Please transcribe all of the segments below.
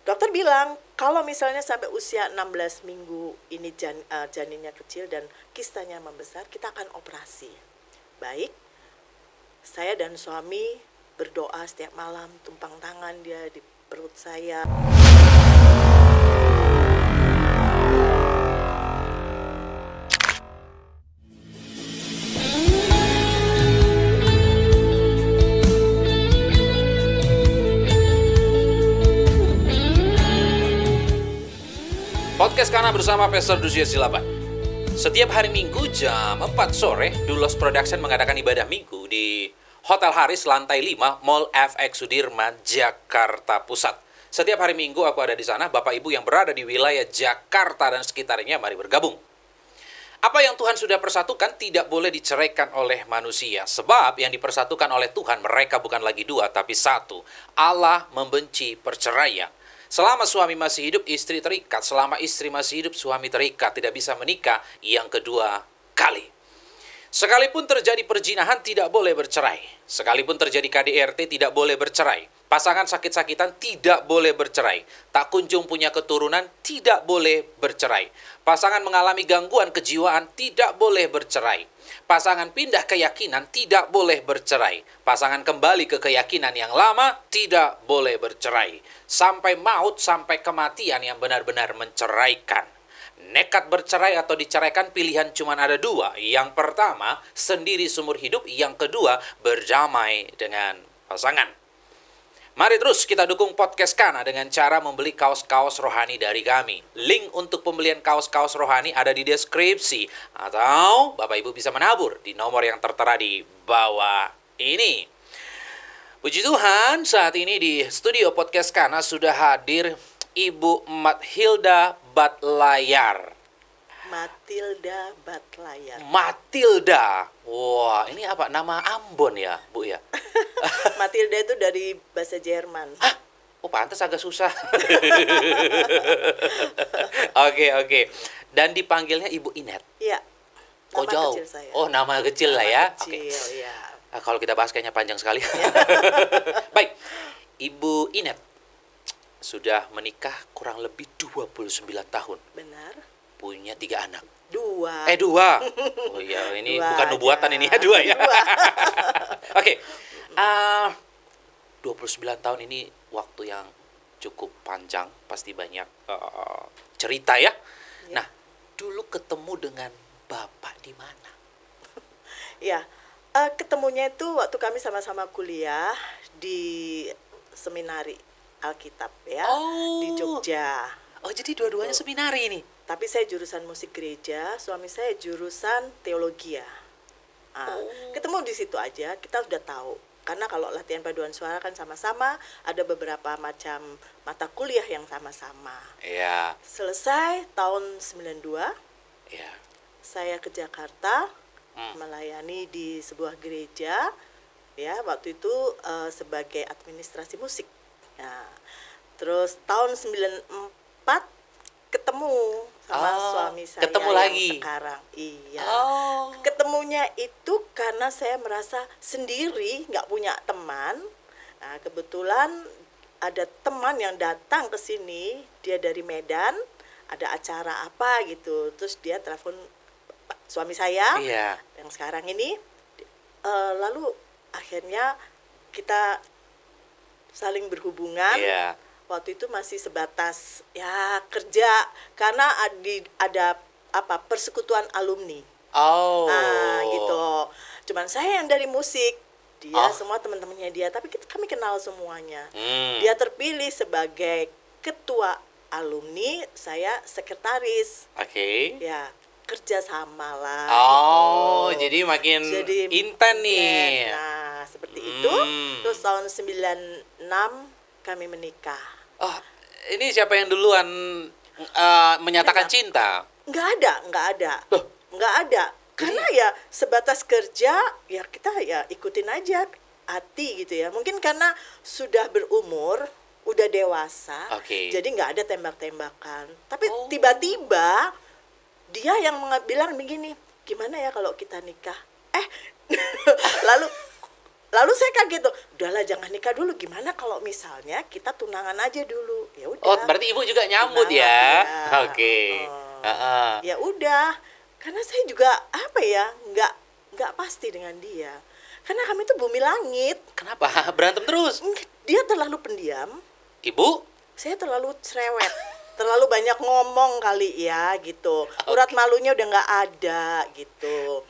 Dokter bilang kalau misalnya sampai usia 16 minggu ini janinnya kecil dan kistanya membesar, kita akan operasi. Baik, saya dan suami berdoa setiap malam, tumpang tangan dia di perut saya. Podcast Kana bersama Pastor Dusia Silaban. Setiap hari Minggu jam 4 sore, Dulos Production mengadakan ibadah minggu di Hotel Haris lantai 5, Mall FX Sudirman, Jakarta Pusat. Setiap hari Minggu aku ada di sana. Bapak Ibu yang berada di wilayah Jakarta dan sekitarnya, mari bergabung. Apa yang Tuhan sudah persatukan tidak boleh diceraikan oleh manusia. Sebab yang dipersatukan oleh Tuhan, mereka bukan lagi dua, tapi satu. Allah membenci perceraian. Selama suami masih hidup, istri terikat. Selama istri masih hidup, suami terikat. Tidak bisa menikah yang kedua kali. Sekalipun terjadi perzinahan, tidak boleh bercerai. Sekalipun terjadi KDRT, tidak boleh bercerai. Pasangan sakit-sakitan, tidak boleh bercerai. Tak kunjung punya keturunan, tidak boleh bercerai. Pasangan mengalami gangguan kejiwaan, tidak boleh bercerai. Pasangan pindah keyakinan, tidak boleh bercerai. Pasangan kembali ke keyakinan yang lama, tidak boleh bercerai. Sampai maut, sampai kematian yang benar-benar menceraikan. Nekat bercerai atau diceraikan, pilihan cuma ada dua. Yang pertama, sendiri seumur hidup. Yang kedua, berdamai dengan pasangan. Mari terus kita dukung Podcast Kana dengan cara membeli kaos-kaos rohani dari kami. Link untuk pembelian kaos-kaos rohani ada di deskripsi. Atau Bapak Ibu bisa menabur di nomor yang tertera di bawah ini. Puji Tuhan, saat ini di studio Podcast Kana sudah hadir Ibu Matilda Batlayar. Matilda Batlayar. Matilda. Wah, ini apa? Nama Ambon ya, Bu ya? Matilda itu dari bahasa Jerman. Hah? Oh, pantas agak susah. Oke. Dan dipanggilnya Ibu Inet. Iya. Oh, Nama jauh. kecil saya. Oh, nama kecil lah ya. Kecil, ya. Kalau kita bahas kayaknya panjang sekali. Baik. Ibu Inet sudah menikah kurang lebih 29 tahun. Benar. Punya 3 anak. 2. 2. Oh iya, ini Dua bukan nubuatan aja. ini ya, 2 ya. 2. Oke. 29 tahun ini waktu yang cukup panjang, pasti banyak cerita ya. Ya. Nah, dulu ketemu dengan Bapak di mana? Ya, ketemunya itu waktu kami sama-sama kuliah di seminari Alkitab ya, di Jogja. Oh, jadi dua-duanya seminari ini. Tapi saya jurusan musik gereja, suami saya jurusan teologi ya. Ketemu di situ aja, kita sudah tahu. Karena kalau latihan paduan suara kan sama-sama, ada beberapa macam mata kuliah yang sama-sama. Iya. Selesai tahun 92, Iya. saya ke Jakarta melayani di sebuah gereja ya, waktu itu sebagai administrasi musik. Nah, terus tahun 94 ketemu sama suami saya ketemu yang lagi sekarang. Iya. Oh. Ketemunya itu karena saya merasa sendiri, nggak punya teman. Nah, kebetulan ada teman yang datang ke sini, dia dari Medan, ada acara apa gitu. Terus dia telepon suami saya, Iya. yang sekarang ini. Lalu akhirnya kita saling berhubungan. Iya. Waktu itu masih sebatas ya kerja, karena ada persekutuan alumni. Oh. Nah, gitu. Cuman saya yang dari musik, dia semua teman-temannya dia, tapi kami kenal semuanya. Dia terpilih sebagai ketua alumni, saya sekretaris. Oke. Ya, kerja sama lah. Oh, gitu. jadi makin Jadi inten nih. Nah, seperti itu. Terus tahun 96 kami menikah. Oh, ini siapa yang duluan menyatakan cinta? Nggak ada. Loh? Nggak ada. Karena ya sebatas kerja, ya kita ya ikutin aja hati gitu ya. Mungkin karena sudah berumur, udah dewasa, Oke. jadi nggak ada tembak-tembakan. Tapi tiba-tiba dia yang bilang begini, gimana ya kalau kita nikah? Lalu Lalu saya kaget tuh, udahlah jangan nikah dulu. Gimana kalau misalnya kita tunangan aja dulu? Ya udah. Oh, berarti ibu juga nyambut Tunangan, ya? ya. Oke. Heeh. Ya udah, karena saya juga apa ya, nggak pasti dengan dia. Karena kami itu bumi langit. Kenapa berantem terus? Dia terlalu pendiam, Ibu? saya terlalu cerewet. Terlalu banyak ngomong kali ya gitu. Urat malunya udah nggak ada gitu.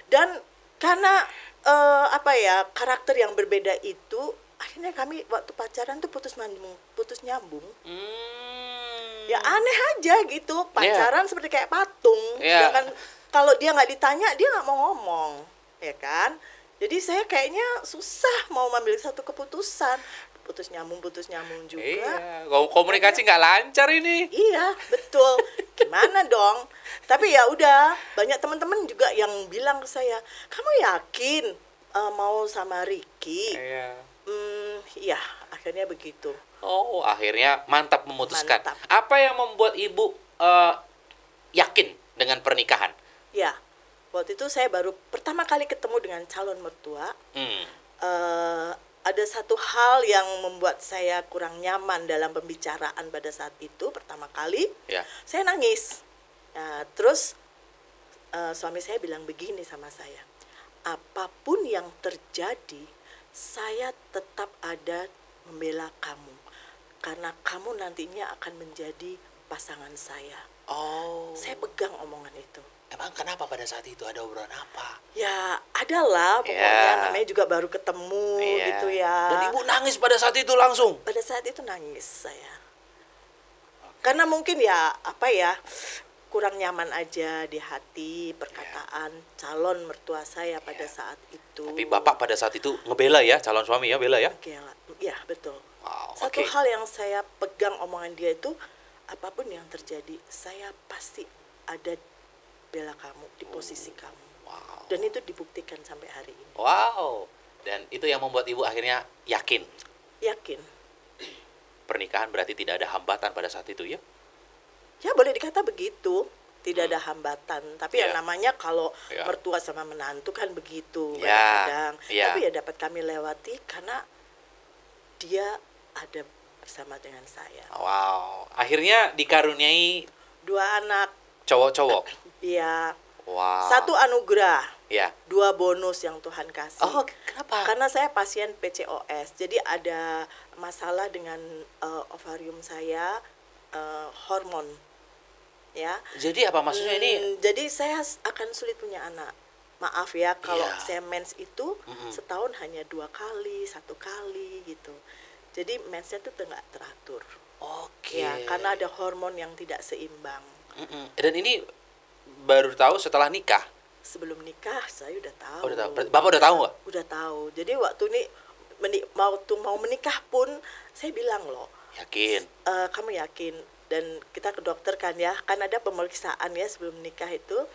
Dan karena apa ya, karakter yang berbeda itu, akhirnya kami waktu pacaran tuh putus nyambung. Ya aneh aja gitu, pacaran seperti kayak patung. Ya kan, kalau dia nggak ditanya dia nggak mau ngomong, ya kan. Jadi saya kayaknya susah mau mengambil satu keputusan. Putus nyambung juga. Iya, komunikasi nggak lancar ini. Iya, betul. Gimana dong? Tapi ya udah, banyak teman-teman juga yang bilang ke saya, kamu yakin mau sama Ricky? Iya. Iya, akhirnya begitu. Oh, akhirnya mantap memutuskan. Mantap. Apa yang membuat ibu yakin dengan pernikahan? Ya, waktu itu saya baru pertama kali ketemu dengan calon mertua. Ada satu hal yang membuat saya kurang nyaman dalam pembicaraan pada saat itu pertama kali. Ya. Saya nangis. Terus suami saya bilang begini sama saya, apapun yang terjadi, saya tetap ada membela kamu, karena kamu nantinya akan menjadi pasangan saya. Oh. Saya pegang omongan itu. Emang kenapa pada saat itu, ada obrolan apa? Ya adalah pokoknya, namanya juga baru ketemu gitu ya. Dan ibu nangis pada saat itu langsung? Pada saat itu nangis saya. Karena mungkin ya apa ya, kurang nyaman aja di hati perkataan calon mertua saya pada saat itu. Tapi bapak pada saat itu ngebela ya, calon suami ya, bela ya? Ya betul. Wow, Satu hal yang saya pegang omongan dia itu, apapun yang terjadi, saya pasti ada bela kamu, di posisi kamu. Wow. Dan itu dibuktikan sampai hari ini. Wow. Dan itu yang membuat ibu akhirnya yakin. Yakin. Pernikahan berarti tidak ada hambatan pada saat itu ya? Ya boleh dikata begitu. Tidak ada hambatan. Tapi ya namanya kalau mertua sama menantu kan begitu kadang-kadang. Tapi ya dapat kami lewati karena dia ada bersama dengan saya. Wow. Akhirnya dikaruniai 2 anak. Cowok-cowok. Iya. Wow. 1 anugerah. Ya. 2 bonus yang Tuhan kasih. Oh, kenapa? Karena saya pasien PCOS. Jadi ada masalah dengan ovarium saya, hormon. Ya. Jadi apa maksudnya ini? Jadi saya akan sulit punya anak. Maaf ya kalau saya mens itu setahun hanya 2 kali, 1 kali gitu. Jadi mensnya tuh nggak teratur. Oke. Ya, karena ada hormon yang tidak seimbang. Dan ini baru tahu setelah nikah? Sebelum nikah saya udah tahu. Oh, udah tahu. Bapak udah tahu nggak? Udah tahu. Jadi waktu ini mau menikah pun saya bilang loh. Yakin? Kamu yakin? Dan kita ke dokter kan ya. Kan ada pemeriksaan ya sebelum nikah itu.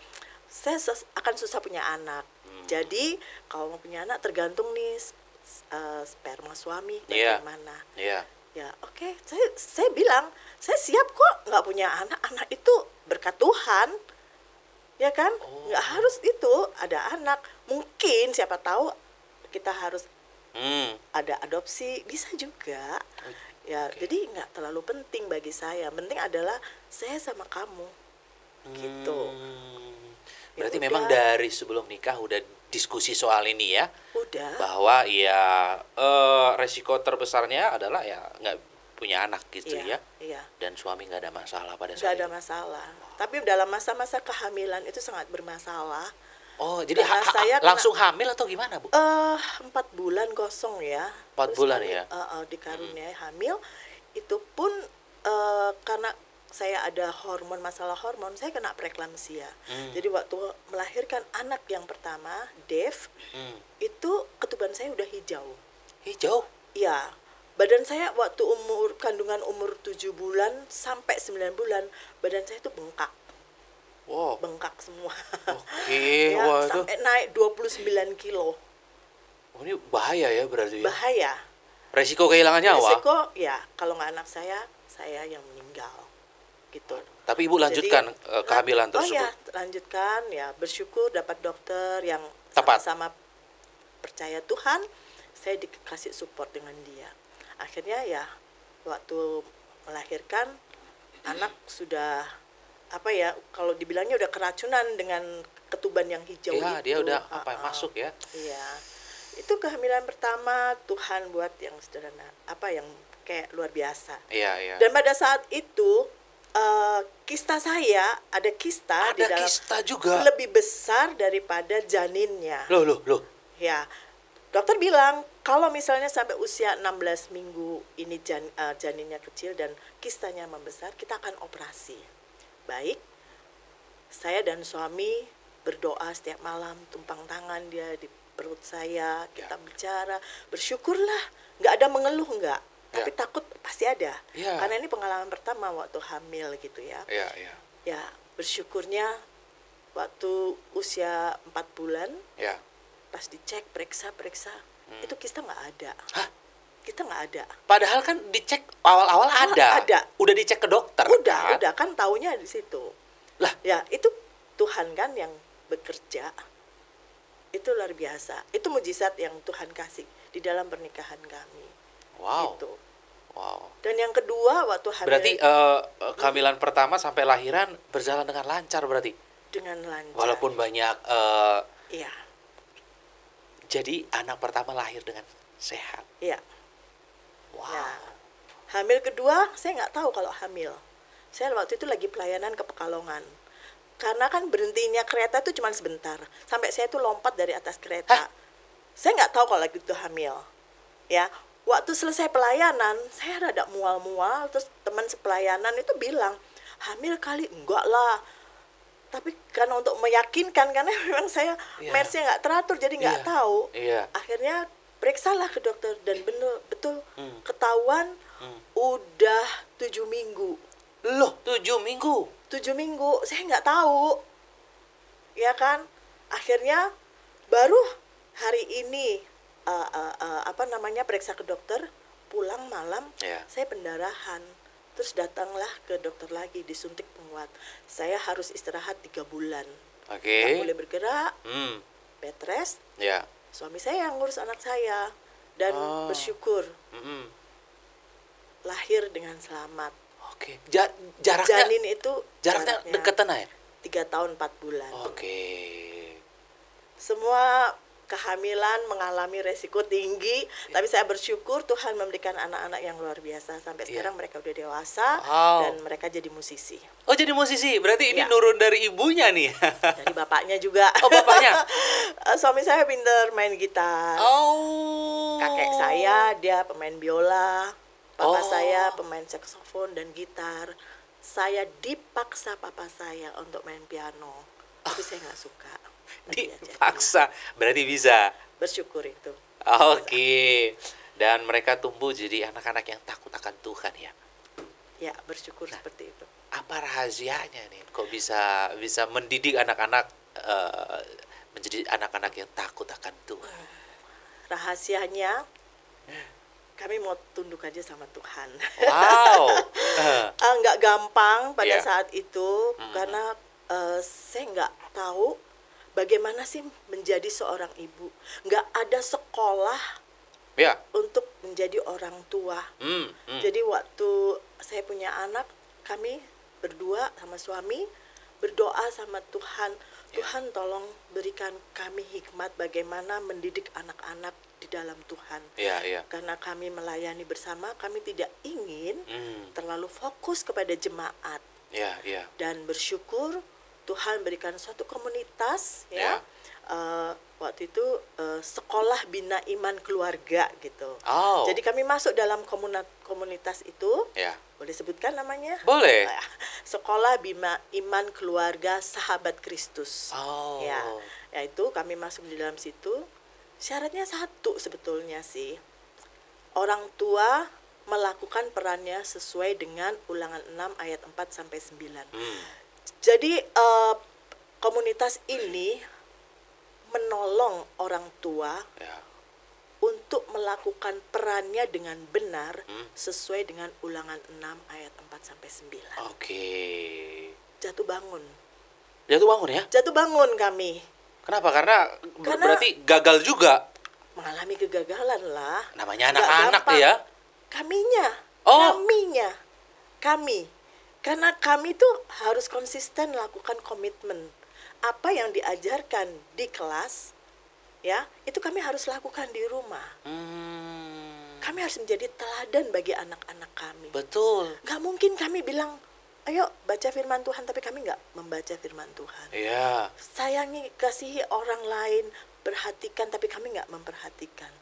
Saya akan susah punya anak. Jadi kalau mau punya anak tergantung nih sperma suami bagaimana. Iya. Ya oke. Saya bilang saya siap kok nggak punya anak. Anak itu berkat Tuhan. Ya kan, nggak harus itu ada anak. Mungkin siapa tahu kita harus ada adopsi, bisa juga. Ya, jadi nggak terlalu penting bagi saya. Penting adalah saya sama kamu, gitu. Berarti memang dari sebelum nikah udah diskusi soal ini ya? Udah. Bahwa ya resiko terbesarnya adalah ya nggak punya anak gitu ya. Iya. Dan suami nggak ada masalah pada saat itu. Nggak ada itu. masalah. Tapi dalam masa-masa kehamilan itu sangat bermasalah. Oh, jadi saya langsung hamil atau gimana, Bu? 4 bulan kosong ya. 4 bulan ya? Dikaruniai hamil. Itu pun karena saya ada masalah hormon, saya kena preeklamsia. Jadi waktu melahirkan anak yang pertama, Dev, itu ketuban saya udah hijau. Hijau? Iya. Badan saya waktu kandungan umur 7 bulan sampai 9 bulan, badan saya itu bengkak. Wow. Bengkak semua. Oke, ya, wah, sampai naik 29 kilo. Oh, ini bahaya ya berarti ya? Bahaya. Resiko kehilangan nyawa? Resiko, ya kalau nggak anak saya yang meninggal. Gitu. Tapi Ibu lanjutkan kehamilan tersebut? Oh ya, lanjutkan ya, bersyukur dapat dokter yang tepat, sama-sama percaya Tuhan. saya dikasih support dengan dia. Akhirnya ya waktu melahirkan anak sudah kalau dibilangnya udah keracunan dengan ketuban yang hijau Ya, itu. dia udah masuk ya. Iya. Itu kehamilan pertama Tuhan buat yang sederhana, yang kayak luar biasa. Iya, iya. Dan pada saat itu kista saya ada kista di dalam, kista juga. lebih besar daripada janinnya. Loh. Ya. Dokter bilang kalau misalnya sampai usia 16 minggu ini janinnya kecil dan kistanya membesar, kita akan operasi. Baik. Saya dan suami berdoa setiap malam, tumpang tangan dia di perut saya, kita bicara, bersyukurlah, nggak ada mengeluh nggak, tapi takut pasti ada, karena ini pengalaman pertama waktu hamil gitu ya. Ya bersyukurnya waktu usia 4 bulan, pas dicek periksa, itu kista nggak ada. Hah? Kita nggak ada. Padahal kan dicek awal-awal ada. Ada. Udah dicek ke dokter. Udah kan taunya di situ. Lah, ya itu Tuhan kan yang bekerja. Itu luar biasa. Itu mujizat yang Tuhan kasih di dalam pernikahan kami. Wow. Gitu. Wow. Dan yang kedua waktu hamil. Berarti kehamilan pertama sampai lahiran berjalan dengan lancar berarti. Dengan lancar. Walaupun banyak. Iya. Jadi anak pertama lahir dengan sehat. Iya. Wow. Nah, hamil kedua saya nggak tahu kalau hamil. Saya waktu itu lagi pelayanan ke Pekalongan. Karena kan berhentinya kereta itu cuma sebentar. Sampai saya tuh lompat dari atas kereta. Hah? Saya nggak tahu kalau lagi itu hamil. Ya, waktu selesai pelayanan, saya rada mual-mual. Terus teman sepelayanan itu bilang, hamil kali? Enggak lah. Tapi karena untuk meyakinkan, karena memang saya mersnya nggak teratur, jadi nggak tahu. Akhirnya periksalah ke dokter dan betul ketahuan udah 7 minggu. Loh, 7 minggu? 7 minggu, saya nggak tahu, ya kan. Akhirnya baru hari ini periksa ke dokter, pulang malam, saya pendarahan, terus datanglah ke dokter lagi disuntik penguat. Saya harus istirahat 3 bulan, nggak boleh bergerak, bed rest. Suami saya yang ngurus anak saya dan bersyukur lahir dengan selamat. Oke. Jaraknya janin itu jaraknya deketan ya? 3 tahun 4 bulan. Oke. Semua kehamilan mengalami resiko tinggi, tapi saya bersyukur Tuhan memberikan anak-anak yang luar biasa. Sampai sekarang mereka udah dewasa dan mereka jadi musisi. Oh, jadi musisi. Berarti ini nurun dari ibunya nih. Dari bapaknya juga. Oh, bapaknya. Suami saya pinter main gitar. Oh. Kakek saya dia pemain biola. Papa saya pemain saksofon dan gitar. Saya dipaksa papa saya untuk main piano, tapi saya nggak suka. Dipaksa, berarti bisa. Bersyukur itu. Oke. Dan mereka tumbuh jadi anak-anak yang takut akan Tuhan ya. Ya, bersyukur seperti itu. Apa rahasianya nih? Kok bisa mendidik anak-anak menjadi anak-anak yang takut akan Tuhan? Rahasianya kami mau tunduk aja sama Tuhan. Wow. Nggak gampang pada saat itu karena saya nggak tahu bagaimana sih menjadi seorang ibu. Nggak ada sekolah untuk menjadi orang tua. Jadi waktu saya punya anak, kami berdua sama suami berdoa sama Tuhan. Tuhan tolong berikan kami hikmat bagaimana mendidik anak-anak di dalam Tuhan. Karena kami melayani bersama, kami tidak ingin terlalu fokus kepada jemaat. Dan bersyukur Tuhan berikan suatu komunitas waktu itu sekolah bina iman keluarga gitu. Jadi kami masuk dalam komunitas itu. Boleh sebutkan namanya? Boleh. Sekolah bina iman keluarga sahabat Kristus. Yaitu kami masuk di dalam situ. Syaratnya satu sebetulnya sih. Orang tua melakukan perannya sesuai dengan Ulangan 6 ayat 4 sampai 9. Jadi komunitas ini menolong orang tua untuk melakukan perannya dengan benar sesuai dengan Ulangan 6 ayat 4 sampai 9. Oke. Jatuh bangun ya? Jatuh bangun kami. Kenapa? Karena berarti gagal juga. mengalami kegagalan lah. Namanya Nggak anak-anak gampang. ya. Oh. Kami. Karena kami tuh harus konsisten lakukan komitmen. Apa yang diajarkan di kelas, ya, itu kami harus lakukan di rumah. Kami harus menjadi teladan bagi anak-anak kami. Betul. Gak mungkin kami bilang, ayo baca firman Tuhan, tapi kami gak membaca firman Tuhan. Iya. Sayangi, kasihi orang lain, perhatikan, tapi kami gak memperhatikan.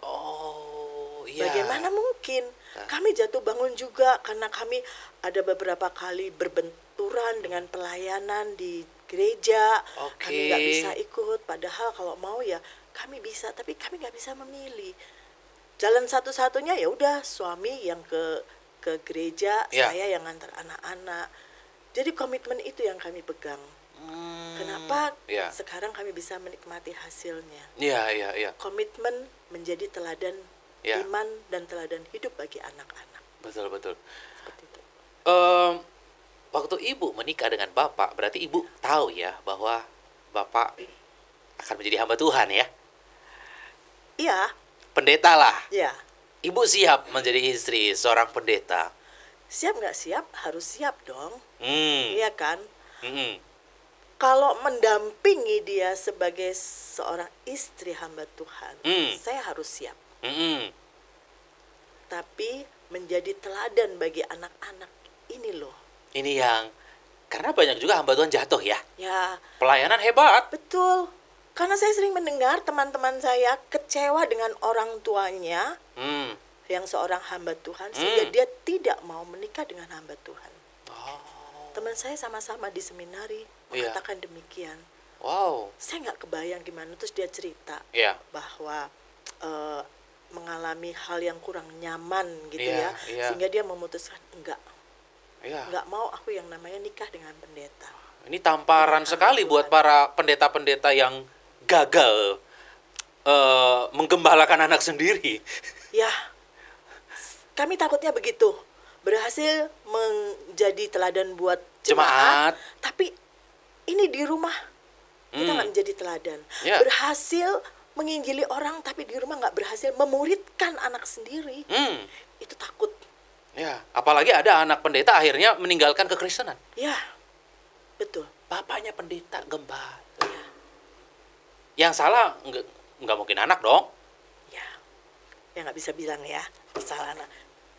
Oh, iya. Bagaimana mungkin? Kami jatuh bangun juga karena kami ada beberapa kali berbenturan dengan pelayanan di gereja. Oke. Kami nggak bisa ikut, padahal kalau mau ya kami bisa, tapi kami nggak bisa memilih. Jalan satu-satunya ya udah suami yang ke gereja, Ya. saya yang ngantar anak-anak. Jadi komitmen itu yang kami pegang. Kenapa Ya. sekarang kami bisa menikmati hasilnya? Iya. Komitmen menjadi teladan Ya. iman dan teladan hidup bagi anak-anak. Betul. Seperti itu. Waktu ibu menikah dengan bapak, berarti ibu tahu ya bahwa bapak akan menjadi hamba Tuhan ya, Iya, pendeta lah. ya. Ibu siap menjadi istri seorang pendeta. Siap nggak siap? Harus siap dong. Hmm. Iya kan? Mm-mm. Kalau mendampingi dia sebagai seorang istri hamba Tuhan, saya harus siap. Mm-mm. Tapi menjadi teladan bagi anak-anak ini loh. Ini yang karena banyak juga hamba Tuhan jatuh ya. Ya, Pelayanan hebat. betul. Karena saya sering mendengar teman-teman saya kecewa dengan orang tuanya Hmm. yang seorang hamba Tuhan sehingga dia tidak mau menikah dengan hamba Tuhan. Oh. Teman saya sama-sama di seminari Iya. mengatakan demikian. Wow. Saya nggak kebayang gimana, terus dia cerita Iya. bahwa mengalami hal yang kurang nyaman gitu Iya, ya, iya. sehingga dia memutuskan Iya. nggak mau aku yang namanya nikah dengan pendeta. Ini tamparan sekali buat para pendeta-pendeta yang gagal menggembalakan anak sendiri. Ya, kami takutnya begitu, berhasil menjadi teladan buat Jemaat. jemaat, tapi ini di rumah kita nggak menjadi teladan. Ya. Berhasil menginjili orang, tapi di rumah nggak berhasil memuridkan anak sendiri. Itu takut. Ya, apalagi ada anak pendeta akhirnya meninggalkan kekristenan. Ya, betul. Bapaknya pendeta gembala. Ya, Yang salah nggak mungkin anak dong. ya nggak bisa bilang ya salah anak.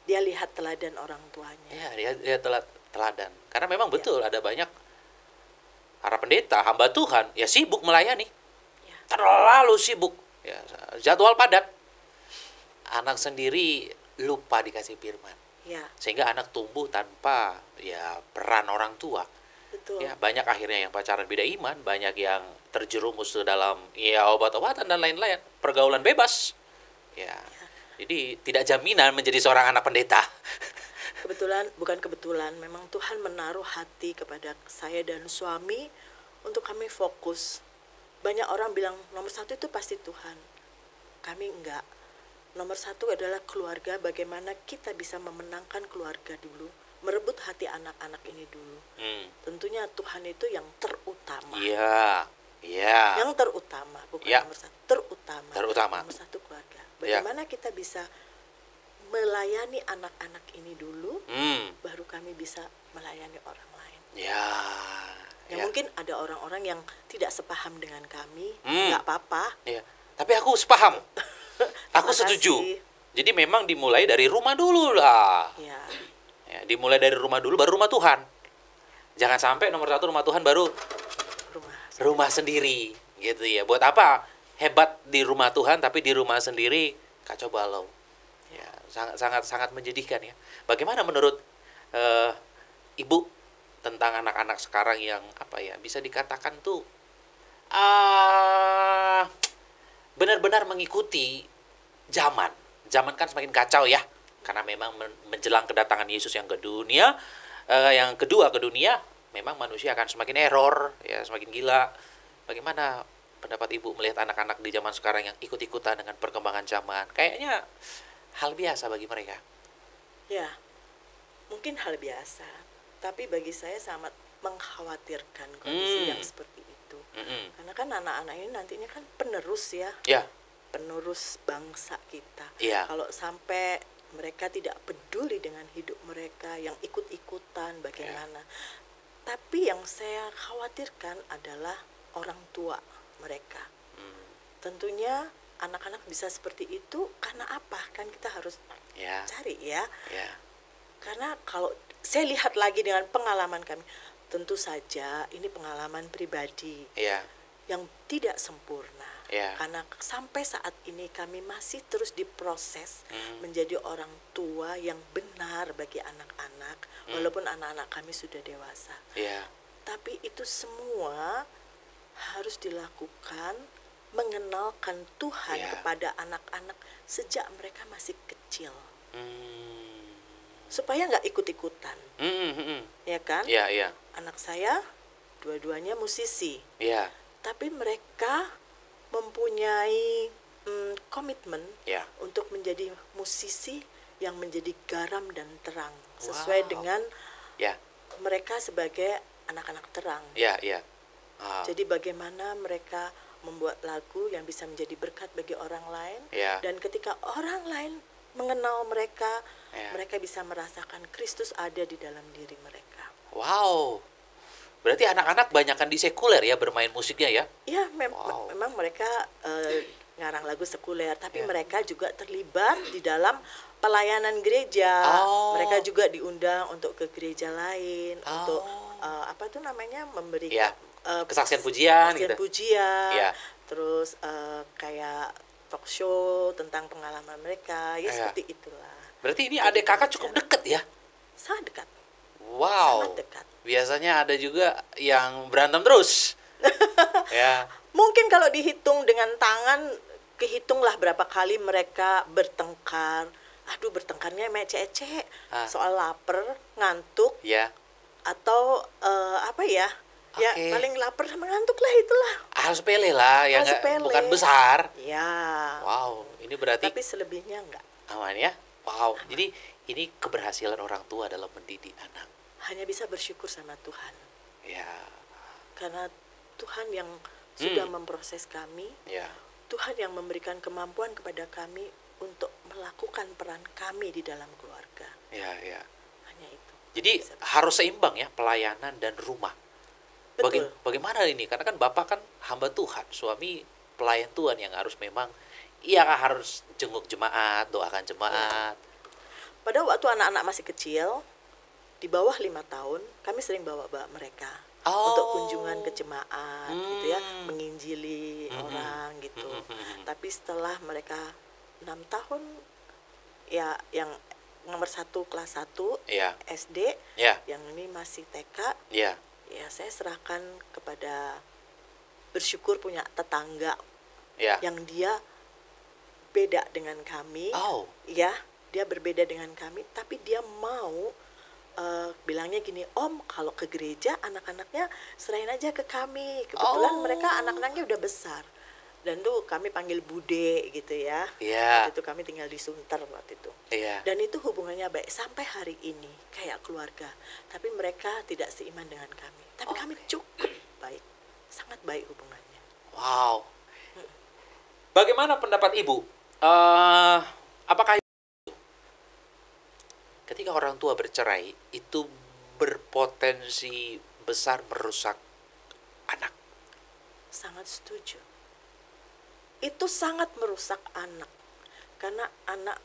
Dia lihat teladan orang tuanya. Ya, dia teladan. Karena memang betul ada banyak para pendeta, hamba Tuhan, ya sibuk melayani. Ya. Terlalu sibuk. Ya, jadwal padat. Anak sendiri lupa dikasih firman. Ya, Sehingga anak tumbuh tanpa ya peran orang tua. betul. Ya, banyak akhirnya yang pacaran beda iman, banyak yang terjerumus ke dalam ya obat-obatan dan lain-lain, pergaulan bebas. Ya. Jadi tidak jaminan menjadi seorang anak pendeta. Bukan kebetulan, memang Tuhan menaruh hati kepada saya dan suami untuk kami fokus. Banyak orang bilang nomor satu itu pasti Tuhan. Kami enggak. Nomor satu adalah keluarga, bagaimana kita bisa memenangkan keluarga dulu, merebut hati anak-anak ini dulu. Tentunya Tuhan itu yang terutama. Iya. Yang terutama, bukan Ya. nomor satu, terutama. Terutama. Nomor satu keluarga. Ya. Bagaimana kita bisa melayani anak-anak ini dulu, baru kami bisa melayani orang lain. Ya. Ya, mungkin ada orang-orang yang tidak sepaham dengan kami, Hmm. nggak apa-apa. Ya. Tapi aku sepaham. Aku Terima setuju. kasih. Jadi memang dimulai dari rumah dulu lah. Ya, Ya, dimulai dari rumah dulu baru rumah Tuhan. Jangan sampai nomor satu rumah Tuhan baru rumah sendiri gitu ya. Buat apa hebat di rumah Tuhan tapi di rumah sendiri kacau balau. Ya, sangat menyedihkan ya. Bagaimana menurut Ibu tentang anak-anak sekarang yang apa ya bisa dikatakan tuh benar-benar mengikuti zaman. Zaman kan semakin kacau ya, karena memang menjelang kedatangan Yesus yang ke dunia, yang kedua ke dunia, memang manusia akan semakin error, ya semakin gila. Bagaimana pendapat Ibu melihat anak-anak di zaman sekarang yang ikut-ikutan dengan perkembangan zaman? Kayaknya hal biasa bagi mereka. ya, mungkin hal biasa. Tapi bagi saya sangat mengkhawatirkan kondisi yang seperti itu. Karena kan anak-anak ini nantinya kan penerus ya. Ya, penerus bangsa kita. Iya. Kalau sampai mereka tidak peduli dengan hidup mereka, yang ikut-ikutan bagaimana. Tapi yang saya khawatirkan adalah orang tua mereka. Tentunya anak-anak bisa seperti itu karena apa? Kan kita harus Ya. cari ya. Ya. Karena kalau saya lihat lagi dengan pengalaman kami, tentu saja ini pengalaman pribadi Ya. yang tidak sempurna. Ya. Karena sampai saat ini kami masih terus diproses menjadi orang tua yang benar bagi anak-anak, walaupun anak-anak kami sudah dewasa. Ya. Tapi itu semua harus dilakukan, mengenalkan Tuhan Ya. kepada anak-anak sejak mereka masih kecil, Hmm. supaya nggak ikut-ikutan, ya kan? Ya, ya. Anak saya dua-duanya musisi, Ya. tapi mereka mempunyai komitmen Ya. untuk menjadi musisi yang menjadi garam dan terang sesuai Wow. dengan Ya. mereka sebagai anak-anak terang. Ya, ya. Ah. Jadi bagaimana mereka membuat lagu yang bisa menjadi berkat bagi orang lain, Ya. dan ketika orang lain mengenal mereka, Ya. mereka bisa merasakan Kristus ada di dalam diri mereka. Wow. Berarti anak-anak banyakan di sekuler ya bermain musiknya ya? Ya, Wow. memang mereka ngarang lagu sekuler, tapi Ya. mereka juga terlibat di dalam pelayanan gereja. Oh. Mereka juga diundang untuk ke gereja lain, Oh. untuk apa tuh namanya, memberikan Ya. Kesaksian pujian gitu. pujian, Ya. terus kayak talk show tentang pengalaman mereka, ya Ya. seperti itulah. Berarti ini adik kakak cukup deket ya? Sangat dekat, Wow. sangat dekat. Biasanya ada juga yang berantem terus. Ya. Mungkin kalau dihitung dengan tangan, kehitunglah berapa kali mereka bertengkar. Aduh, bertengkarnya mecek-ecek soal lapar, ngantuk, Ya. atau apa ya? Ya, Oke. paling lapar sama ngantuk lah, itulah. Hal sepele lah, ya Hal nggak, sepele. bukan besar. Ya. Wow, ini berarti Tapi selebihnya enggak. aman ya. Wow, jadi ini keberhasilan orang tua dalam mendidik anak. Hanya bisa bersyukur sama Tuhan. Ya, Karena Tuhan yang sudah memproses kami, ya, Tuhan yang memberikan kemampuan kepada kami untuk melakukan peran kami di dalam keluarga. ya, ya. Hanya itu. Jadi harus seimbang ya pelayanan dan rumah. Betul. Bagaimana ini? Karena kan Bapak kan hamba Tuhan, suami pelayan Tuhan yang harus memang ia harus jenguk jemaat, doakan jemaat. Pada waktu anak-anak masih kecil, di bawah 5 tahun, kami sering bawa-bawa mereka untuk kunjungan ke jemaat, gitu ya, menginjili orang gitu. Tapi setelah mereka 6 tahun, ya yang nomor 1 kelas 1 Ya, SD, ya, yang ini masih TK, ya, ya saya serahkan kepada, bersyukur punya tetangga ya. yang dia beda dengan kami. Oh, Ya, dia berbeda dengan kami, tapi dia mau bilangnya gini, Om, kalau ke gereja anak-anaknya serahin aja ke kami. Kebetulan mereka anak-anaknya udah besar. Dan tuh kami panggil Bude gitu ya. ya, Waktu itu kami tinggal di Sunter waktu itu. ya. Dan itu hubungannya baik sampai hari ini, kayak keluarga. Tapi mereka tidak seiman dengan kami. Tapi kami cukup baik, sangat baik hubungannya. Wow. Bagaimana pendapat Ibu? Apakah ketika orang tua bercerai itu berpotensi besar merusak anak? Sangat setuju. Itu sangat merusak anak. Karena anak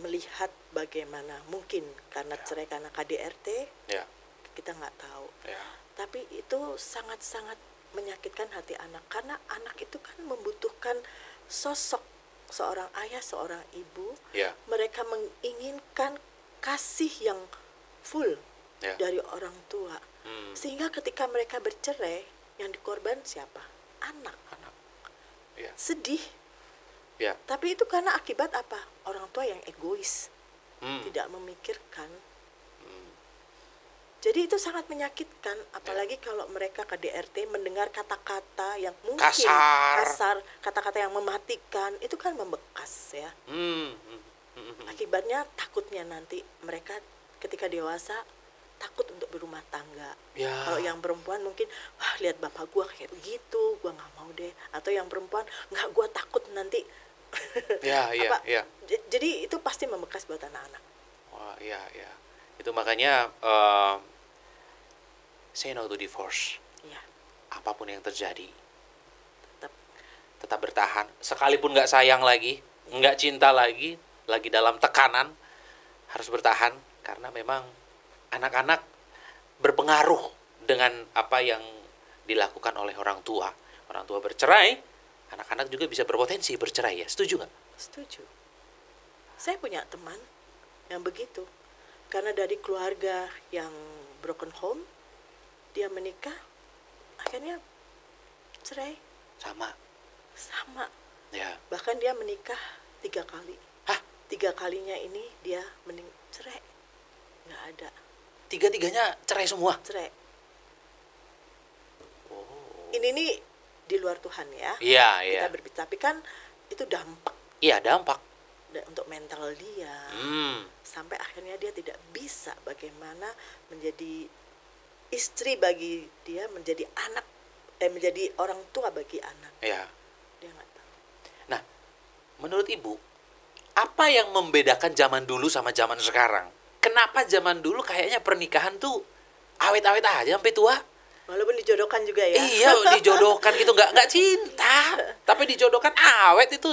melihat bagaimana, mungkin karena cerai karena KDRT, Ya, kita nggak tahu. ya, Tapi itu sangat-sangat menyakitkan hati anak. Karena anak itu kan membutuhkan sosok seorang ayah, seorang ibu. ya, Mereka menginginkan kasih yang full ya. dari orang tua. Sehingga ketika mereka bercerai, yang dikorban siapa? Anak. Anak. Ya, Sedih. ya. Tapi itu karena akibat apa? Orang tua yang egois, Hmm. tidak memikirkan. Jadi itu sangat menyakitkan, apalagi kalau mereka KDRT mendengar kata-kata yang mungkin Kasar. kata-kata yang mematikan, itu kan membekas ya. Hmm. Hmm. Akibatnya takutnya nanti mereka ketika dewasa takut untuk berumah tangga. Ya. Kalau yang perempuan mungkin, wah lihat bapak gua kayak begitu, gua nggak mau deh. Atau yang perempuan, nggak, gua takut nanti. Ya, ya, ya. Jadi itu pasti membekas buat anak-anak. Wah, ya, ya. Itu makanya say no to divorce. Ya, Apapun yang terjadi, tetap. tetap bertahan. Sekalipun nggak sayang lagi, nggak cinta lagi dalam tekanan, harus bertahan. Karena memang anak-anak berpengaruh dengan apa yang dilakukan oleh orang tua. Orang tua bercerai, anak-anak juga bisa berpotensi bercerai ya. Setuju nggak? Setuju. Saya punya teman yang begitu. Karena dari keluarga yang broken home, dia menikah, akhirnya cerai. Sama. Ya. Bahkan dia menikah 3 kali. Hah? 3 kalinya ini dia cerai. Nggak ada. 3-tiganya cerai semua? Cerai. Oh. Ini nih di luar Tuhan ya. Iya, iya. Kita berbicara, tapi kan itu dampak Iya, dampak. untuk mental dia. Sampai akhirnya dia tidak bisa bagaimana menjadi istri bagi dia, menjadi anak, menjadi orang tua bagi anak. Iya. Dia nggak tahu. Nah, menurut Ibu, apa yang membedakan zaman dulu sama zaman sekarang? Kenapa zaman dulu kayaknya pernikahan tuh awet-awet aja sampai tua? Walaupun dijodohkan juga ya. Iya, dijodohkan gitu, nggak cinta, tapi dijodohkan awet itu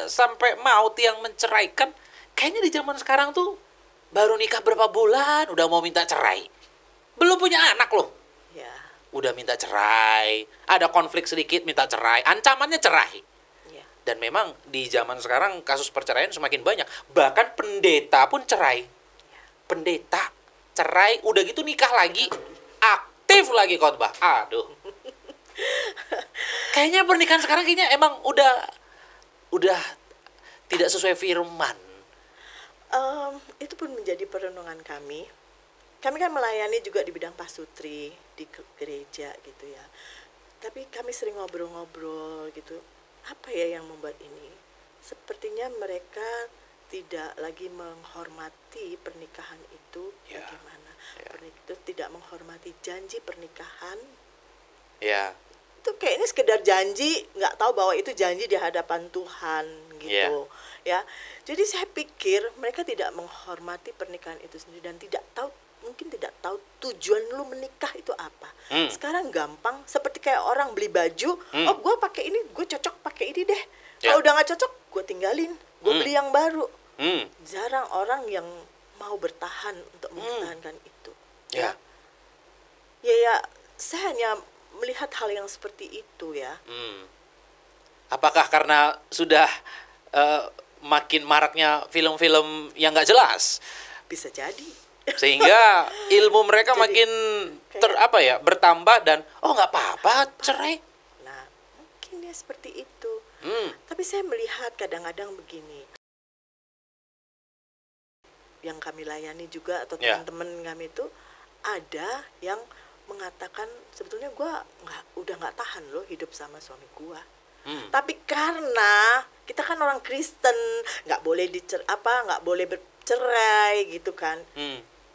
sampai maut yang menceraikan. Kayaknya di zaman sekarang tuh baru nikah berapa bulan udah mau minta cerai. Belum punya anak loh. Ya. Udah minta cerai, ada konflik sedikit minta cerai, ancamannya cerai. Ya. Dan memang di zaman sekarang kasus perceraian semakin banyak. Bahkan pendeta pun cerai. Pendeta cerai, udah gitu nikah lagi, aktif lagi khotbah. Aduh. Kayaknya pernikahan sekarang kayaknya emang udah tidak sesuai firman. Itu pun menjadi perenungan kami. Kami kan melayani juga di bidang pasutri di gereja gitu ya. Tapi kami sering ngobrol-ngobrol gitu. Apa ya yang membuat ini? Sepertinya mereka tidak lagi menghormati pernikahan itu. Ya. Bagaimana? Ya. Itu tidak menghormati janji pernikahan. Ya. Itu kayaknya sekedar janji, nggak tahu bahwa itu janji di hadapan Tuhan gitu. Ya. Jadi saya pikir mereka tidak menghormati pernikahan itu sendiri dan mungkin tidak tahu tujuan lu menikah itu apa. Sekarang gampang, seperti kayak orang beli baju, oh gue pakai ini, gue cocok pakai ini deh. Kalau udah nggak cocok, gue tinggalin, gue beli yang baru. Jarang orang yang mau bertahan untuk mempertahankan itu. Ya, saya hanya melihat hal yang seperti itu ya. Apakah karena sudah makin maraknya film-film yang nggak jelas? Bisa jadi. Sehingga ilmu mereka Jadi, makin bertambah dan nggak apa-apa cerai. Nah, mungkin ya seperti itu. Tapi saya melihat kadang-kadang begini. Yang kami layani juga atau teman-teman kami itu ada yang mengatakan sebetulnya gue udah nggak tahan loh hidup sama suami gue. Tapi karena kita kan orang Kristen, nggak boleh nggak boleh bercerai gitu kan.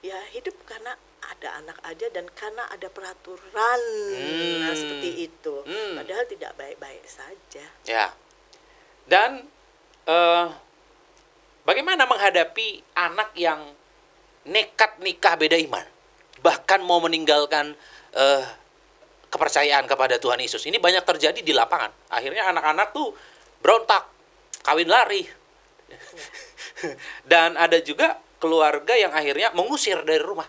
Ya hidup karena ada anak aja dan karena ada peraturan seperti itu. Padahal tidak baik-baik saja. Ya. Dan bagaimana menghadapi anak yang nekat nikah beda iman, bahkan mau meninggalkan kepercayaan kepada Tuhan Yesus? Ini banyak terjadi di lapangan. Akhirnya anak-anak tuh berontak, kawin lari. Dan ada juga keluarga yang akhirnya mengusir dari rumah.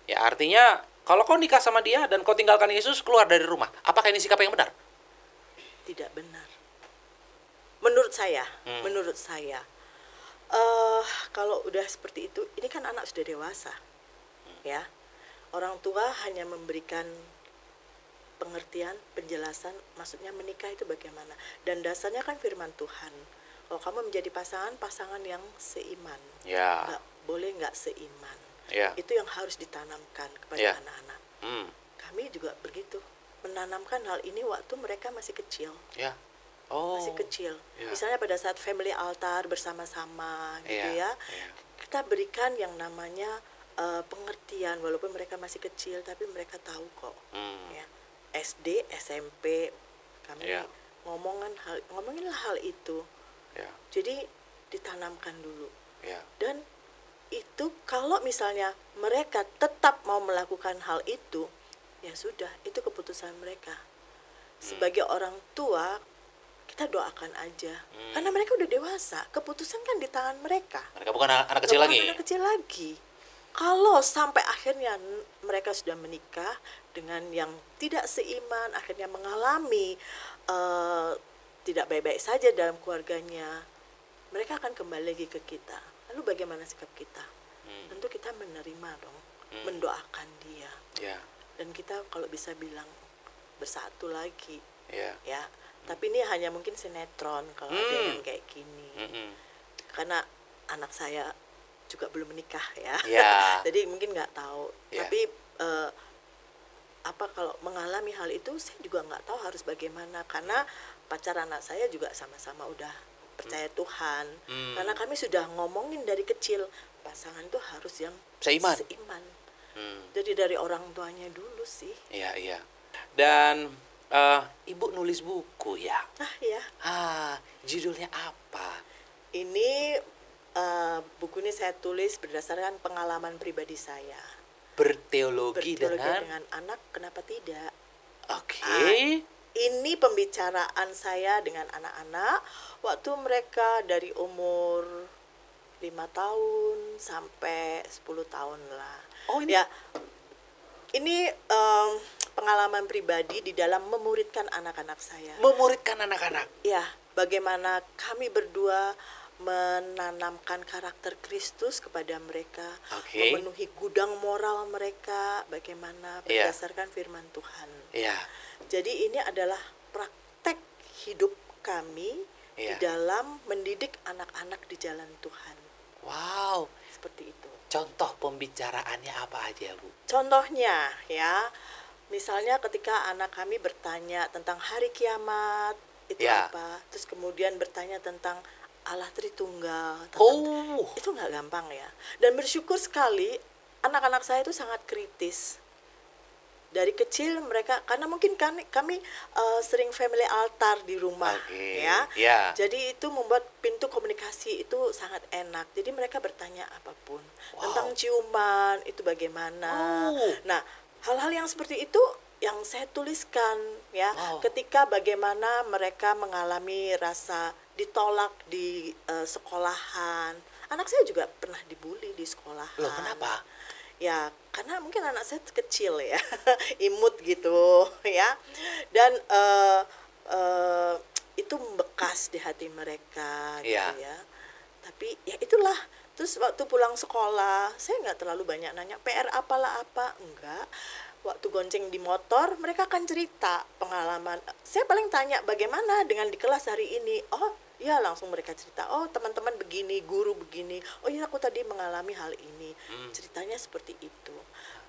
Ya artinya kalau kau nikah sama dia dan kau tinggalkan Yesus, keluar dari rumah. Apakah ini sikap yang benar? Tidak benar. Menurut saya, kalau udah seperti itu, ini kan anak sudah dewasa, ya. Orang tua hanya memberikan pengertian, penjelasan, maksudnya menikah itu bagaimana. Dan dasarnya kan firman Tuhan. Kalau kamu menjadi pasangan yang seiman, nggak seiman. Itu yang harus ditanamkan kepada anak-anak. Kami juga begitu, menanamkan hal ini waktu mereka masih kecil. Masih kecil. Misalnya pada saat family altar bersama-sama gitu kita berikan yang namanya pengertian, walaupun mereka masih kecil tapi mereka tahu kok. Hmm. Ya. SD, SMP kami Ya. ngomonginlah hal itu. Ya. Jadi ditanamkan dulu. Ya. Dan itu kalau misalnya mereka tetap mau melakukan hal itu, ya sudah, itu keputusan mereka. Sebagai orang tua, kita doakan aja. Karena mereka udah dewasa, keputusan kan di tangan mereka. Mereka bukan anak kecil Bukan lagi. anak kecil lagi. Kalau sampai akhirnya mereka sudah menikah dengan yang tidak seiman, akhirnya mengalami tidak baik-baik saja dalam keluarganya, mereka akan kembali lagi ke kita. Lalu bagaimana sikap kita? Tentu kita menerima dong, mendoakan dia. Ya. Dan kita kalau bisa bilang bersatu lagi. Ya. Ya. Tapi ini hanya mungkin sinetron kalau ada yang kayak gini. Karena anak saya juga belum menikah ya. Ya. Jadi mungkin nggak tahu. Ya. Tapi kalau mengalami hal itu saya juga nggak tahu harus bagaimana, karena pacar anak saya juga sama-sama udah percaya Tuhan. Karena kami sudah ngomongin dari kecil pasangan itu harus yang Seiman. Jadi dari orang tuanya dulu sih. Iya, iya. Dan Ibu nulis buku ya. Ya. Judulnya apa? Ini buku ini saya tulis berdasarkan pengalaman pribadi saya. Berteologi dengan anak, kenapa tidak? Oke. Ini pembicaraan saya dengan anak-anak waktu mereka dari umur 5 tahun sampai 10 tahun lah. Oh, ini ya. Ini pengalaman pribadi di dalam memuridkan anak-anak saya. memuridkan anak-anak. Ya, bagaimana kami berdua menanamkan karakter Kristus kepada mereka, Oke. memenuhi gudang moral mereka, bagaimana berdasarkan firman Tuhan. Iya. Jadi ini adalah praktek hidup kami di dalam mendidik anak-anak di jalan Tuhan. Wow. Seperti itu. Contoh pembicaraannya apa aja, Bu? Contohnya ya, misalnya ketika anak kami bertanya tentang hari kiamat, itu apa? Terus kemudian bertanya tentang Allah Tritunggal. Itu nggak gampang ya. Dan bersyukur sekali anak-anak saya itu sangat kritis. Dari kecil mereka, karena mungkin kami sering family altar di rumah, ya. Jadi itu membuat pintu komunikasi itu sangat enak. Jadi mereka bertanya apapun tentang ciuman itu bagaimana. Nah, hal-hal yang seperti itu yang saya tuliskan ya. Ketika bagaimana mereka mengalami rasa ditolak di sekolahan. Anak saya juga pernah dibully di sekolahan. Loh, kenapa? Ya, karena mungkin anak saya kecil ya, imut gitu ya. Dan itu membekas di hati mereka gitu ya. Tapi ya itulah. Terus waktu pulang sekolah, saya nggak terlalu banyak nanya PR apalah apa, enggak. Waktu gonceng di motor, mereka akan cerita pengalaman. Saya paling tanya bagaimana dengan di kelas hari ini. Oh, ya langsung mereka cerita. Oh, teman-teman begini, guru begini. Oh iya, aku tadi mengalami hal ini. Ceritanya seperti itu.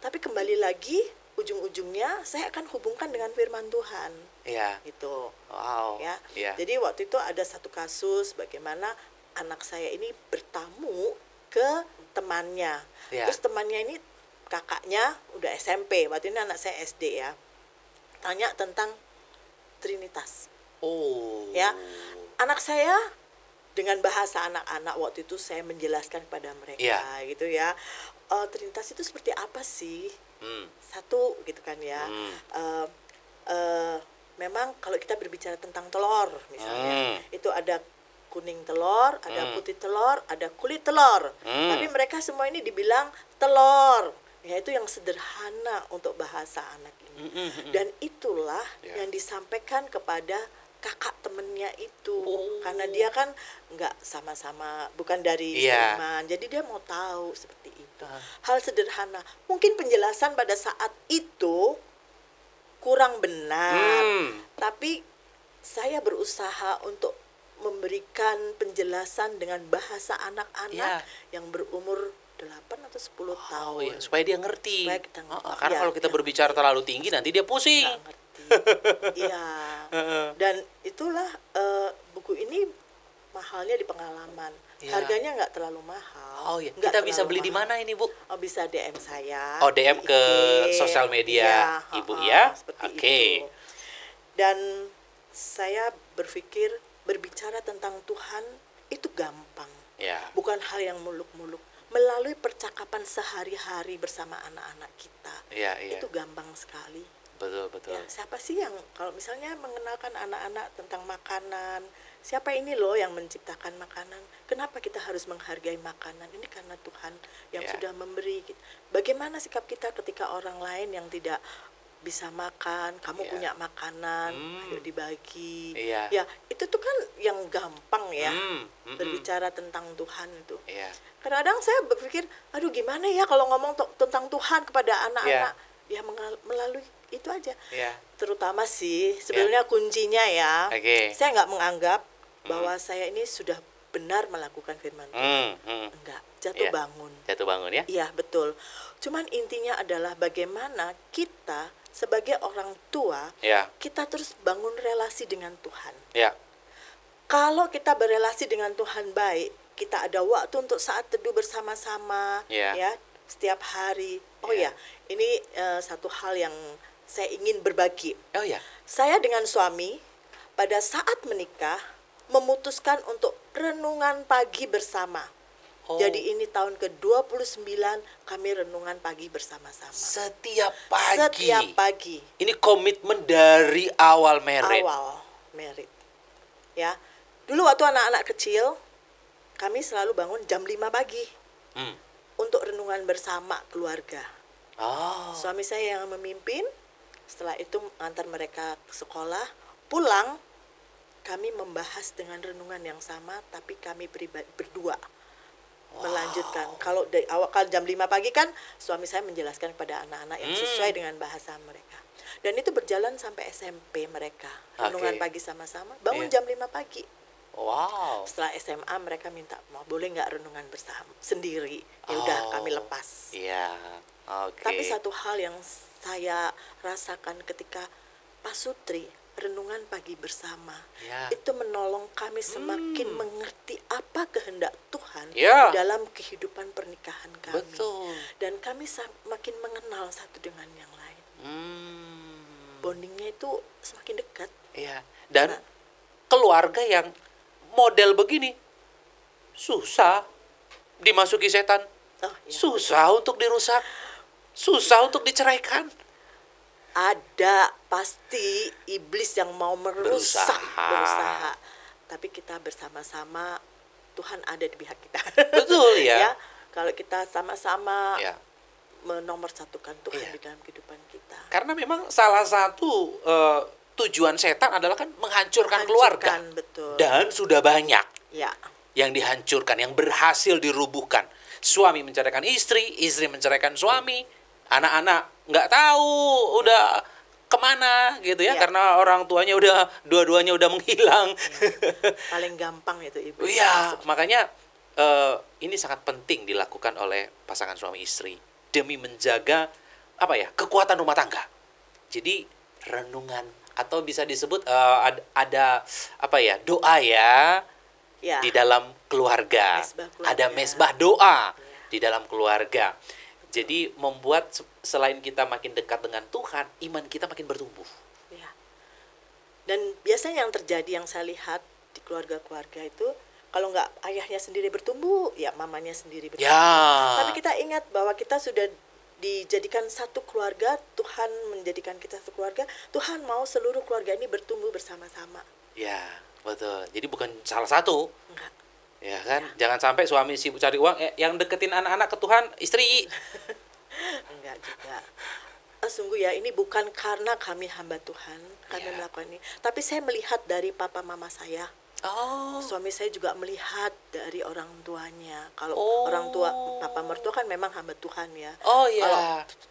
Tapi kembali lagi, ujung-ujungnya saya akan hubungkan dengan firman Tuhan. Iya. Gitu. Wow. Ya. Iya. Jadi waktu itu ada satu kasus bagaimana anak saya ini bertamu ke temannya. Terus temannya ini kakaknya udah SMP, waktu ini anak saya SD ya. Tanya tentang Trinitas. Ya. Anak saya dengan bahasa anak-anak waktu itu saya menjelaskan kepada mereka gitu ya. Trinitas itu seperti apa sih? Satu gitu kan ya. Memang kalau kita berbicara tentang telur misalnya, itu ada kuning telur, ada putih telur, ada kulit telur. Tapi mereka semua ini dibilang telur. Ya, itu yang sederhana untuk bahasa anak ini. Dan itulah yang disampaikan kepada kakak temennya itu. Karena dia kan nggak sama-sama, bukan dari iman. Jadi dia mau tahu seperti itu. Hal sederhana. Mungkin penjelasan pada saat itu kurang benar. Tapi saya berusaha untuk memberikan penjelasan dengan bahasa anak-anak yang berumur 8 atau 10 tahun. Iya. Supaya dia ngerti. Supaya kita ngerti. Karena kalau kita berbicara terlalu tinggi nanti dia pusing. Nggak ngerti. Iya. Dan itulah buku ini mahalnya di pengalaman. Ya. Harganya nggak terlalu mahal. Oh ya, Nggak kita bisa terlalu beli di mahal. mana ini, Bu? Oh, bisa DM saya. Oh, DM di ke IG. sosial media Iya, Ibu ya. seperti Oke. itu. Dan saya berpikir berbicara tentang Tuhan itu gampang. Ya. Bukan hal yang muluk-muluk. Melalui percakapan sehari-hari bersama anak-anak kita. Iya, iya. Itu gampang sekali. Betul, betul. Ya, siapa sih yang kalau misalnya mengenalkan anak-anak tentang makanan, siapa ini loh yang menciptakan makanan? Kenapa kita harus menghargai makanan? Ini karena Tuhan yang Ya. sudah memberi. Bagaimana sikap kita ketika orang lain yang tidak bisa makan, kamu Ya. punya makanan, Hmm. ayo dibagi. Iya. Ya, itu tuh kan yang gampang ya, Mm-mm. berbicara tentang Tuhan itu. Iya. Kadang-kadang saya berpikir, aduh gimana ya kalau ngomong tentang Tuhan kepada anak-anak? Ya melalui itu aja. Iya. Terutama sih sebenarnya kuncinya ya. Oke. Saya nggak menganggap bahwa saya ini sudah benar melakukan firman Tuhan. Enggak, jatuh Iya. bangun. Jatuh bangun ya. Iya, betul. Cuman intinya adalah bagaimana kita sebagai orang tua, Ya. kita terus bangun relasi dengan Tuhan. Ya. Kalau kita berelasi dengan Tuhan baik, kita ada waktu untuk saat teduh bersama-sama, Ya. ya, setiap hari. Oh Ya. ya, ini satu hal yang saya ingin berbagi. Oh ya. Saya dengan suami pada saat menikah memutuskan untuk renungan pagi bersama. Oh. Jadi ini tahun ke-29 kami renungan pagi bersama-sama. Setiap pagi. Setiap pagi. Ini komitmen dari awal married. Awal married. Ya. Dulu waktu anak-anak kecil, kami selalu bangun jam 5 pagi Hmm. untuk renungan bersama keluarga. Oh. Suami saya yang memimpin. Setelah itu antar mereka ke sekolah, pulang kami membahas dengan renungan yang sama, tapi kami pribadi berdua melanjutkan. Kalau dari awal kan jam 5 pagi kan suami saya menjelaskan kepada anak-anak yang sesuai dengan bahasa mereka. Dan itu berjalan sampai SMP mereka. Renungan Oke. pagi sama-sama, bangun Iya. jam 5 pagi. Wow. Setelah SMA mereka minta, mau boleh nggak renungan bersama sendiri? Ya udah Oh. kami lepas. Iya. Oke. Tapi satu hal yang saya rasakan ketika Pak Sutri renungan pagi bersama, Ya. itu menolong kami semakin mengerti apa kehendak Tuhan Ya. dalam kehidupan pernikahan kami. Betul. Dan kami makin mengenal satu dengan yang lain. Bondingnya itu semakin dekat. Iya. Dan Nah. keluarga yang model begini susah dimasuki setan. Oh, iya. Susah untuk dirusak. Susah untuk diceraikan. Ada pasti iblis yang mau merusak, Berusaha. Tapi kita bersama-sama, Tuhan ada di pihak kita. Betul ya. Kalau kita sama-sama Ya. menomorsatukan Tuhan Iya. di dalam kehidupan kita. Karena memang salah satu tujuan setan adalah kan menghancurkan keluarga. Menghancurkan, betul. Dan sudah banyak Ya, yang dihancurkan, yang berhasil dirubuhkan. Suami menceraikan istri, istri menceraikan suami, anak-anak nggak tahu udah kemana gitu ya, Iya. karena orang tuanya udah dua-duanya udah menghilang. paling gampang itu ibu. Iya, makanya ini sangat penting dilakukan oleh pasangan suami istri demi menjaga apa ya, kekuatan rumah tangga. Jadi renungan atau bisa disebut ada apa ya, doa ya Ya, di dalam keluarga. Mesbah keluarga. Ada mesbah doa di dalam keluarga. Jadi membuat selain kita makin dekat dengan Tuhan, iman kita makin bertumbuh. ya. Dan biasanya yang terjadi yang saya lihat di keluarga-keluarga itu, kalau nggak ayahnya sendiri bertumbuh, ya mamanya sendiri bertumbuh. Ya. Tapi kita ingat bahwa kita sudah dijadikan satu keluarga, Tuhan menjadikan kita satu keluarga, Tuhan mau seluruh keluarga ini bertumbuh bersama-sama. Ya, betul. Jadi bukan salah satu. Enggak. Ya kan? Jangan sampai suami sibuk cari uang, yang deketin anak-anak ke Tuhan, istri. Enggak juga. Sungguh ya, ini bukan karena kami hamba Tuhan, kami Ya. melakukan ini. Tapi saya melihat dari papa mama saya. Oh. Suami saya juga melihat dari orang tuanya. Kalau Oh. orang tua, papa mertua kan memang hamba Tuhan ya. Oh ya. Kalau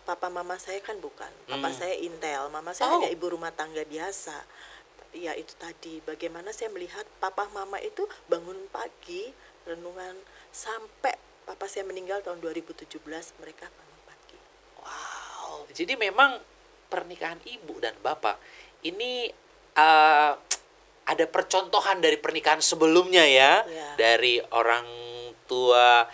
papa mama saya kan bukan. Papa saya intel, mama saya Oh. hanya ibu rumah tangga biasa. Tapi ya itu tadi, bagaimana saya melihat papa mama itu bangun pagi, renungan, sampai papa saya meninggal tahun 2017, mereka bangun pagi. Wow. Jadi memang pernikahan ibu dan bapak ini ada percontohan dari pernikahan sebelumnya ya, Ya. dari orang tua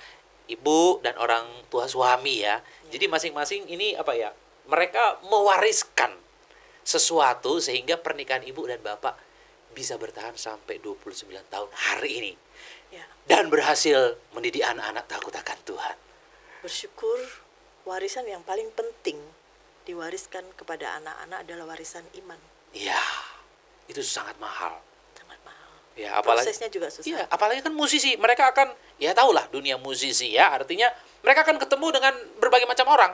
ibu dan orang tua suami ya. Jadi masing-masing ini apa ya? Mereka mewariskan sesuatu sehingga pernikahan ibu dan bapak bisa bertahan sampai 29 tahun hari ini. Ya. Dan berhasil mendidik anak-anak takut akan Tuhan. Bersyukur, warisan yang paling penting diwariskan kepada anak-anak adalah warisan iman. Iya, itu sangat mahal. Sangat mahal. Ya, apalagi Prosesnya juga susah. iya, apalagi kan musisi, mereka akan ya tahulah dunia musisi ya, artinya mereka akan ketemu dengan berbagai macam orang,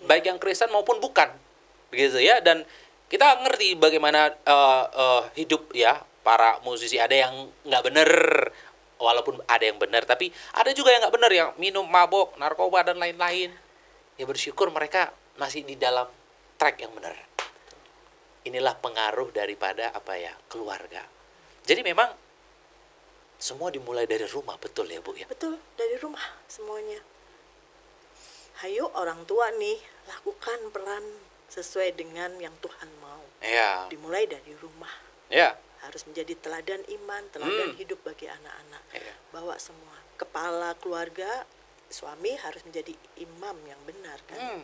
baik yang Kristen maupun bukan, begitu ya. Dan kita ngerti bagaimana hidup ya para musisi. Ada yang nggak bener, walaupun ada yang benar, tapi ada juga yang nggak benar, yang minum, mabok, narkoba dan lain-lain. Ya bersyukur mereka masih di dalam track yang benar. Inilah pengaruh daripada apa ya, keluarga. Jadi memang semua dimulai dari rumah, betul ya Bu ya? Betul, dari rumah semuanya. Hayo orang tua nih, lakukan peran sesuai dengan yang Tuhan mau. Iya. Dimulai dari rumah. Ya. Harus menjadi teladan iman, teladan hidup bagi anak-anak. Iya. Bawa semua. Kepala keluarga, suami harus menjadi imam yang benar kan.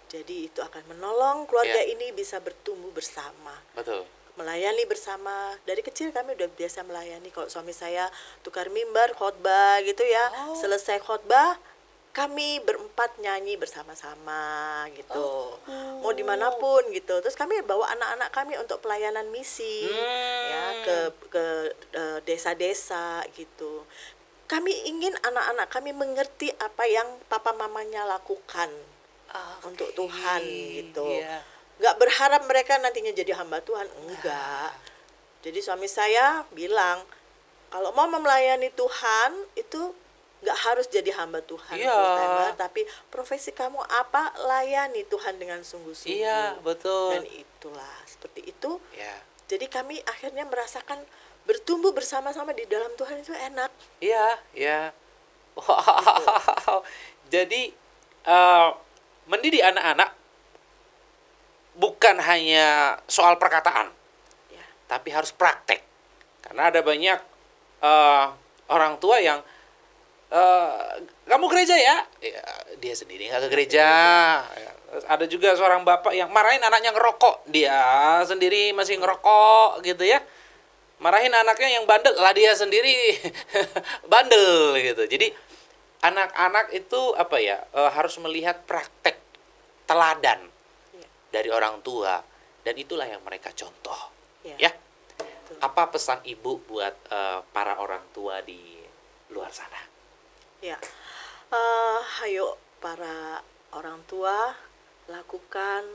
Jadi itu akan menolong keluarga ini bisa bertumbuh bersama. Betul. Melayani bersama. Dari kecil kami udah biasa melayani. Kalau suami saya tukar mimbar, khotbah gitu ya. Selesai khotbah, kami berempat nyanyi bersama-sama gitu. Mau dimanapun gitu. Terus kami bawa anak-anak kami untuk pelayanan misi ya ke desa-desa gitu. Kami ingin anak-anak kami mengerti apa yang papa mamanya lakukan untuk Tuhan gitu. Iya. Nggak berharap mereka nantinya jadi hamba Tuhan, enggak. Jadi suami saya bilang, kalau mau melayani Tuhan itu nggak harus jadi hamba Tuhan Iya. full-timer, tapi profesi kamu apa, layani Tuhan dengan sungguh-sungguh. Iya, betul. Dan itulah, seperti itu. Ya. Jadi kami akhirnya merasakan bertumbuh bersama-sama di dalam Tuhan itu enak. Iya, ya. Wow. Jadi mendidik anak-anak bukan hanya soal perkataan, Ya. tapi harus praktek. Karena ada banyak orang tua yang kamu gereja ya? Ya, dia sendiri nggak ke gereja. Ya. Terus ada juga seorang bapak yang marahin anaknya ngerokok, dia sendiri masih ngerokok gitu ya. Marahin anaknya yang bandel, lah dia sendiri bandel gitu. Jadi anak-anak itu apa ya, harus melihat praktek teladan dari orang tua, dan itulah yang mereka contoh. Ya. Apa pesan Ibu buat para orang tua di luar sana? Ya, hayo para orang tua, lakukan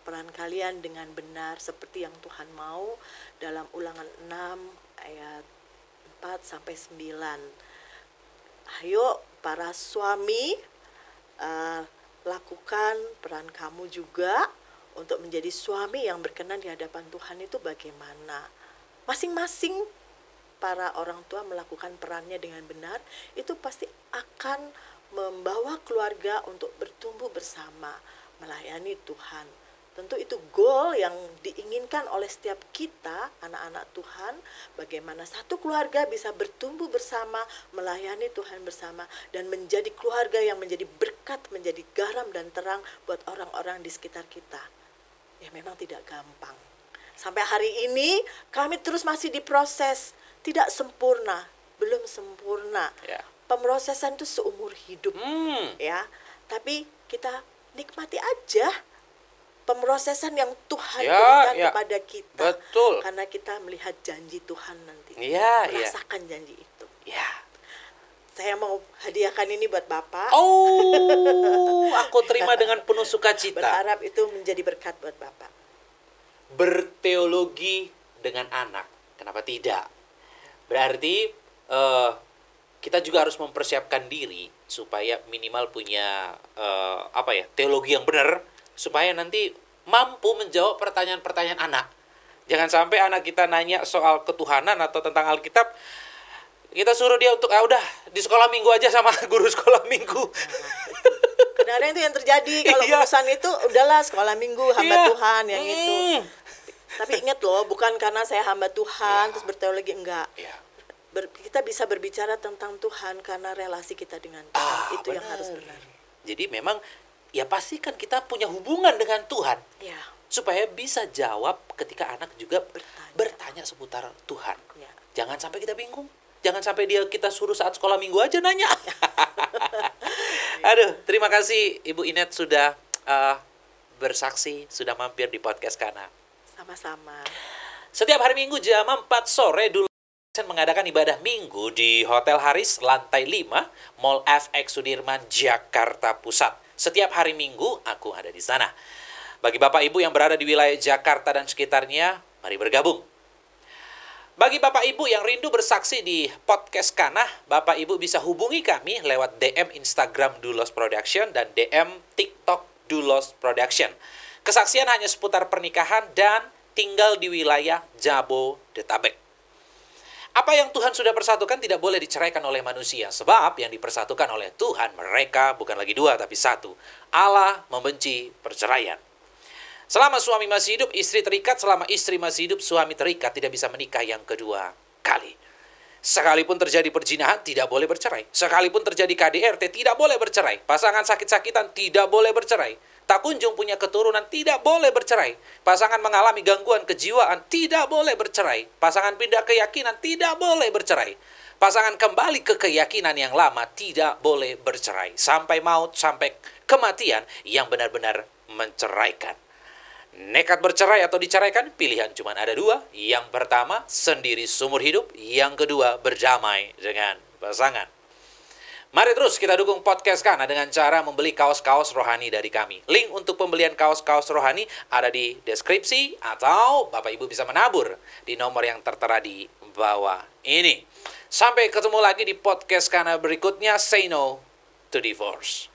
peran kalian dengan benar seperti yang Tuhan mau dalam Ulangan 6 ayat 4-9. Hayo para suami, lakukan peran kamu juga untuk menjadi suami yang berkenan di hadapan Tuhan. Itu bagaimana? Masing-masing para orang tua melakukan perannya dengan benar, itu pasti akan membawa keluarga untuk bertumbuh bersama, melayani Tuhan. Tentu itu goal yang diinginkan oleh setiap kita, anak-anak Tuhan, bagaimana satu keluarga bisa bertumbuh bersama, melayani Tuhan bersama, dan menjadi keluarga yang menjadi berkat, menjadi garam dan terang buat orang-orang di sekitar kita. Ya memang tidak gampang. Sampai hari ini kami terus masih diproses, tidak sempurna, belum sempurna. Ya. Pemrosesan itu seumur hidup, ya. Tapi kita nikmati aja pemrosesan yang Tuhan berikan kepada kita. Betul. Karena kita melihat janji Tuhan nanti. Iya, merasakan janji itu. Ya. Saya mau hadiahkan ini buat Bapak. Oh, aku terima dengan penuh sukacita. Berharap itu menjadi berkat buat Bapak. Berteologi dengan anak, kenapa tidak? Berarti kita juga harus mempersiapkan diri supaya minimal punya teologi yang benar, supaya nanti mampu menjawab pertanyaan-pertanyaan anak. Jangan sampai anak kita nanya soal ketuhanan atau tentang Alkitab, kita suruh dia untuk udah di sekolah minggu aja sama guru sekolah minggu. Kadang-kadang itu yang terjadi kalau urusan itu udahlah sekolah minggu hamba Tuhan yang itu. Tapi ingat loh, bukan karena saya hamba Tuhan Ya. terus berteologi, enggak. Ya. Kita bisa berbicara tentang Tuhan karena relasi kita dengan Tuhan. Itu yang benar. harus benar. Jadi memang ya pastikan kita punya hubungan dengan Tuhan Ya. supaya bisa jawab ketika anak juga bertanya seputar Tuhan. Ya. Jangan sampai kita bingung. Jangan sampai kita suruh saat sekolah minggu aja nanya. Aduh, terima kasih Ibu Inet sudah bersaksi, sudah mampir di podcast Kana. Sama-sama. Setiap hari Minggu jam 4 sore dulu mengadakan ibadah minggu di Hotel Haris lantai 5 Mall FX Sudirman Jakarta Pusat. Setiap hari Minggu aku ada di sana. Bagi Bapak Ibu yang berada di wilayah Jakarta dan sekitarnya, mari bergabung. Bagi Bapak Ibu yang rindu bersaksi di podcast Kana, Bapak Ibu bisa hubungi kami lewat DM Instagram Dulos Production dan DM TikTok Dulos Production. Kesaksian hanya seputar pernikahan dan tinggal di wilayah Jabodetabek. Apa yang Tuhan sudah persatukan tidak boleh diceraikan oleh manusia. Sebab yang dipersatukan oleh Tuhan, mereka bukan lagi dua tapi satu. Allah membenci perceraian. Selama suami masih hidup, istri terikat. Selama istri masih hidup, suami terikat. Tidak bisa menikah yang kedua kali. Sekalipun terjadi perzinahan, tidak boleh bercerai. Sekalipun terjadi KDRT, tidak boleh bercerai. Pasangan sakit-sakitan, tidak boleh bercerai. Tak kunjung punya keturunan, tidak boleh bercerai. Pasangan mengalami gangguan kejiwaan, tidak boleh bercerai. Pasangan pindah keyakinan, tidak boleh bercerai. Pasangan kembali ke keyakinan yang lama, tidak boleh bercerai. Sampai maut, sampai kematian yang benar-benar menceraikan. Nekat bercerai atau diceraikan, pilihan cuma ada dua. Yang pertama, sendiri seumur hidup. Yang kedua, berdamai dengan pasangan. Mari terus kita dukung podcast Kana dengan cara membeli kaos-kaos rohani dari kami. Link untuk pembelian kaos-kaos rohani ada di deskripsi atau Bapak Ibu bisa menabur di nomor yang tertera di bawah ini. Sampai ketemu lagi di podcast Kana berikutnya. Say no to divorce.